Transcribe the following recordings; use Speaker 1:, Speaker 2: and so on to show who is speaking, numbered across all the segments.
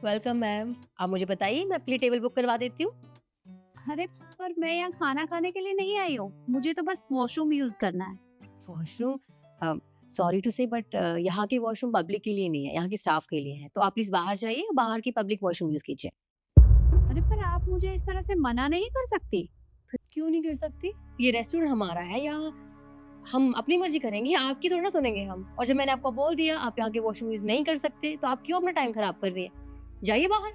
Speaker 1: Welcome ma'am. आप मुझे बताइए, मैं आपके लिए टेबल बुक करवा देती हूँ।
Speaker 2: अरे पर मैं यहाँ खाना खाने के लिए नहीं आई हूँ, मुझे तो बस वॉशरूम यूज करना है।
Speaker 1: वॉशरूम? सॉरी टू से बट यहाँ के वॉशरूम पब्लिक के लिए नहीं है, यहाँ के स्टाफ के लिए है। तो आप प्लीज़ बाहर जाइए, बाहर की पब्लिक वॉशरूम यूज़ कीजिए।
Speaker 2: अरे पर आप मुझे इस तरह से मना नहीं कर सकती।
Speaker 1: फिर क्यों नहीं कर सकती? ये रेस्टोरेंट हमारा है, यहाँ हम अपनी मर्ज़ी करेंगे, आपकी थोड़ी ना सुनेंगे हम। और जब मैंने आपको बोल दिया आप यहाँ के वॉशरूम यूज़ नहीं कर सकते, तो आप क्यों अपना टाइम खराब कर रही हैं? जाइए बाहर।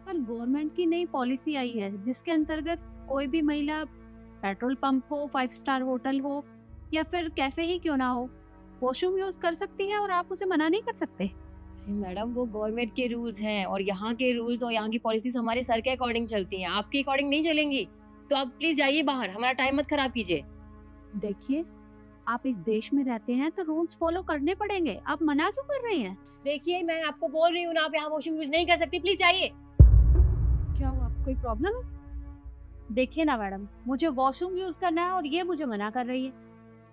Speaker 2: पर गवर्नमेंट की नई पॉलिसी आई है जिसके अंतर्गत कोई भी महिला पेट्रोल पंप हो, 5 स्टार होटल हो या फिर कैफे ही क्यों ना हो, वॉशरूम यूज कर सकती है और आप उसे मना नहीं कर सकते।
Speaker 1: अरे मैडम, वो गवर्नमेंट के रूल्स हैं और यहाँ के रूल्स और यहाँ की पॉलिसीज़ हमारे सर के अकॉर्डिंग चलती हैं, आपके अकॉर्डिंग नहीं चलेंगी। तो आप प्लीज़ जाइए बाहर, हमारा टाइम मत खराब कीजिए।
Speaker 2: देखिए, आप इस देश में रहते हैं तो रूल्स फॉलो करने पड़ेंगे, आप मना क्यों कर रही हैं?
Speaker 1: देखिए, मैं आपको बोल रही हूँ ना, आप यहाँ वॉशरूम यूज़ नहीं कर सकती, प्लीज़ जाइए।
Speaker 2: क्या हुआ, कोई प्रॉब्लम है? देखिए ना मैडम, मुझे वॉशरूम यूज करना है और ये मुझे मना कर रही है।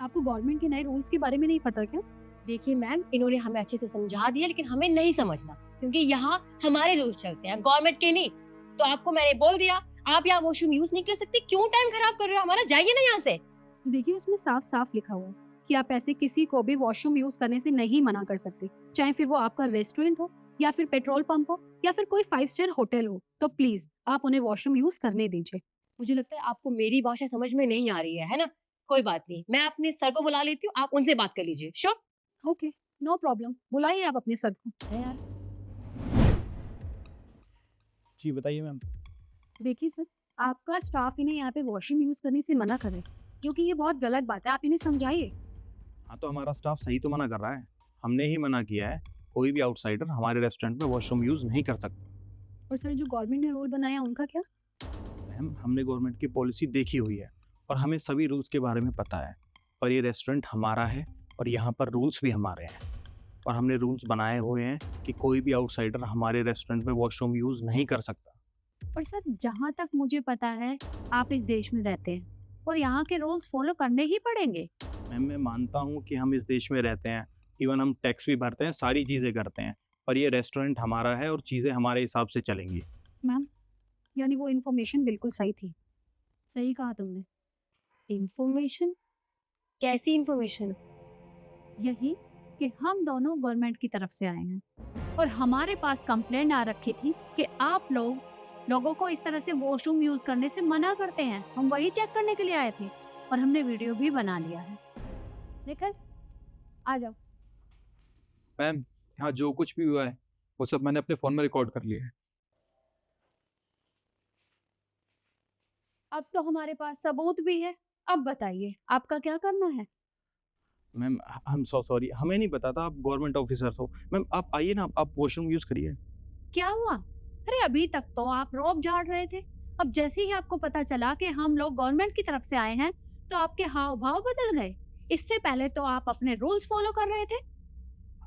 Speaker 2: आपको गवर्नमेंट के नए रूल्स के बारे में नहीं पता क्या?
Speaker 1: देखिए मैम, इन्होंने हमें अच्छे से समझा दिया, लेकिन हमें नहीं समझना, क्योंकि यहाँ हमारे रूल्स चलते हैं, गवर्नमेंट के नहीं। तो आपको मैंने बोल दिया, आप यहाँ वॉशरूम यूज़ नहीं कर सकती, क्यों टाइम खराब कर रहे हो हमारा? जाइए ना यहाँ से।
Speaker 2: देखिए, उसमें साफ साफ लिखा हुआ है कि आप ऐसे किसी को भी वॉशरूम यूज करने से नहीं मना कर सकते, चाहे फिर वो आपका रेस्टोरेंट हो या फिर पेट्रोल पंप हो या फिर कोई 5 स्टार होटल हो। तो प्लीज आप उन्हें वॉशरूम यूज करने दीजिए।
Speaker 1: मुझे लगता है आपको मेरी भाषा समझ में नहीं आ रही है ना? कोई बात नहीं, मैं अपने सर को बुला लेती हूँ, आप उनसे बात कर लीजिए। श्योर?
Speaker 2: ओके, नो प्रॉब्लम, बुलाइए आप अपने सर को।
Speaker 1: है यार।
Speaker 3: जी, बताइए मैम।
Speaker 2: देखिए सर, आपका स्टाफ इन्हें यहाँ पे वॉशरूम यूज करने से मना करे, क्योंकि ये बहुत गलत बात है, आप इन्हें समझाइए।
Speaker 3: हाँ, तो हमारा स्टाफ सही तो मना कर रहा है। हमने ही मना किया है, कोई भी आउटसाइडर हमारे रेस्टोरेंट में वॉशरूम यूज़ नहीं कर सकता।
Speaker 2: और सर, जो गवर्नमेंट ने रूल बनाया उनका क्या?
Speaker 3: मैम, हमने गवर्नमेंट की पॉलिसी देखी हुई है और हमें सभी रूल्स के बारे में पता है। और ये रेस्टोरेंट हमारा है और यहाँ पर रूल्स भी हमारे हैं। और हमने रूल्स बनाए हुए हैं कि कोई भी आउटसाइडर हमारे रेस्टोरेंट में वॉशरूम यूज़ नहीं कर सकता।
Speaker 2: और सर, जहाँ तक मुझे पता है, आप इस देश में रहते हैं और यहाँ के रूल्स फॉलो करने ही पड़ेंगे।
Speaker 3: मैम, मैं मानता हूँ कि हम इस देश में रहते हैं, इवन हम टैक्स भी भरते हैं, सारी चीज़ें करते हैं। पर ये रेस्टोरेंट हमारा है और चीज़ें हमारे हिसाब से चलेंगी।
Speaker 2: मैम, यानी वो इन्फॉर्मेशन बिल्कुल सही थी। सही कहा तुमने।
Speaker 1: इन्फॉर्मेशन? कैसी इन्फॉर्मेशन?
Speaker 2: यही कि हम दोनों गवर्नमेंट की तरफ से आए हैं और हमारे पास कंप्लेंट आ रखी थी कि आप लोगों को इस तरह से वॉशरूम यूज करने से मना करते हैं। हम वही चेक करने के लिए आए थे और हमने वीडियो भी बना लिया है। देखा, आ जाओ।
Speaker 4: मैम, यहाँ जो कुछ भी हुआ है वो सब मैंने अपने फ़ोन में रिकॉर्ड कर लिया है।
Speaker 2: अब तो हमारे पास सबूत भी है। अब बताइए, आपका क्या करना है?
Speaker 3: Ma'am, I am so sorry, हमें नहीं पता था आप गवर्नमेंट ऑफिसर हो। मैम, आप आइए ना, आप वॉशरूम यूज़ करिए।
Speaker 2: क्या हुआ? अरे अभी तक तो आप रोब झाड़ रहे थे, अब जैसे ही आपको पता चला कि हम लोग गवर्नमेंट की तरफ से आए हैं तो आपके हाव भाव बदल गए। इससे पहले तो आप अपने रूल्स फॉलो कर रहे थे।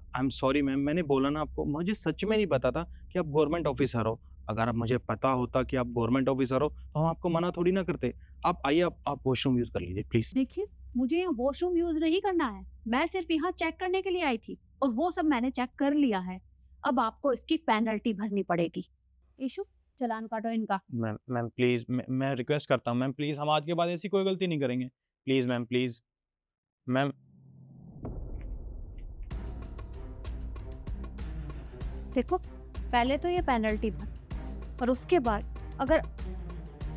Speaker 3: आई एम सॉरी मैम, मैंने बोला ना आपको, मुझे सच में नहीं पता था कि आप गवर्नमेंट ऑफिसर हो। अगर आप मुझे पता होता कि आप गवर्नमेंट ऑफिसर हो तो हम आपको मना थोड़ी ना करते। आप आइए, आप वॉशरूम यूज़ कर लीजिए प्लीज़।
Speaker 2: देखिए, मुझे यहाँ वॉशरूम यूज नहीं करना है, मैं सिर्फ यहाँ चेक करने के लिए आई थी और वो सब मैंने चेक कर लिया है। अब आपको इसकी पेनल्टी भरनी पड़ेगी। इशू, चालान काटो इनका।
Speaker 3: मैम मैम प्लीज़, मैं रिक्वेस्ट करता हूँ मैम, प्लीज़ हम आज के बाद ऐसी कोई गलती नहीं करेंगे। Please ma'am, please ma'am.
Speaker 2: देखो, पहले तो ये पेनल्टी भर और उसके बाद अगर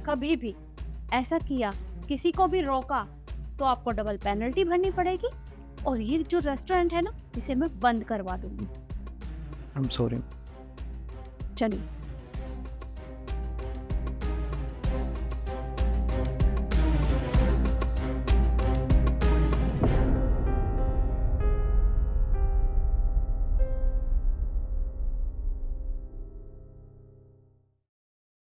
Speaker 2: कभी भी ऐसा किया, किसी को भी रोका, तो आपको डबल पेनल्टी भरनी पड़ेगी और ये जो रेस्टोरेंट है ना, इसे मैं बंद करवा दूंगी।
Speaker 3: I am sorry.
Speaker 2: चलिए।